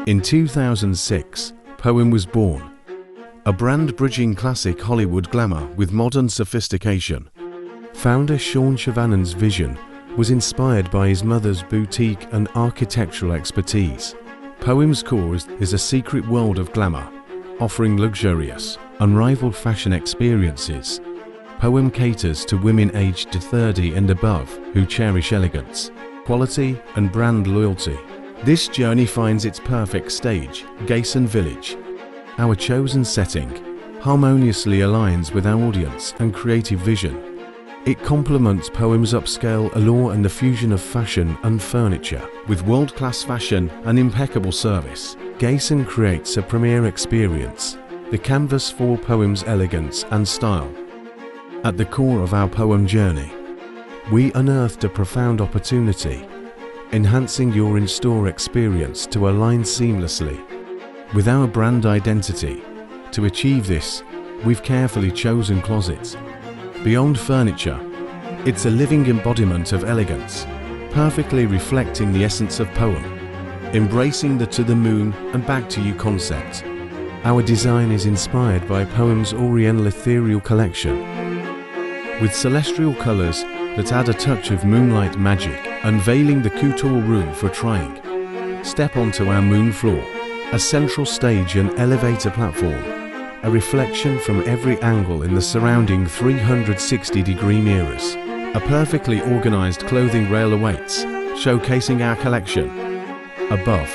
In 2006, Poem was born, a brand bridging classic Hollywood glamour with modern sophistication. Founder Sean Chevanon's vision was inspired by his mother's boutique and architectural expertise. Poem's core is a secret world of glamour, offering luxurious, unrivaled fashion experiences. Poem caters to women aged 30 and above who cherish elegance, quality and brand loyalty. This journey finds its perfect stage, Gayson Village. Our chosen setting harmoniously aligns with our audience and creative vision. It complements Poem's upscale allure and the fusion of fashion and furniture. With world-class fashion and impeccable service, Gayson creates a premier experience, the canvas for Poem's elegance and style. At the core of our Poem journey, we unearthed a profound opportunity, enhancing your in-store experience to align seamlessly with our brand identity. To achieve this, we've carefully chosen closets. Beyond furniture, it's a living embodiment of elegance, perfectly reflecting the essence of Poem, embracing the to the moon and back to you concept. Our design is inspired by Poem's Oriental Ethereal collection, with celestial colors that add a touch of moonlight magic, unveiling the couture room for trying. Step onto our moon floor, a central stage and elevator platform, a reflection from every angle in the surrounding 360-degree mirrors. A perfectly organized clothing rail awaits, showcasing our collection. Above,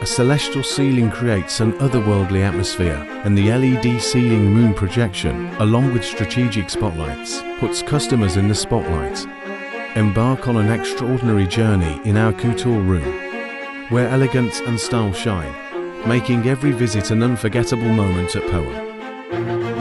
a celestial ceiling creates an otherworldly atmosphere, and the LED ceiling moon projection, along with strategic spotlights, puts customers in the spotlight. Embark on an extraordinary journey in our couture room, where elegance and style shine, making every visit an unforgettable moment at Poem.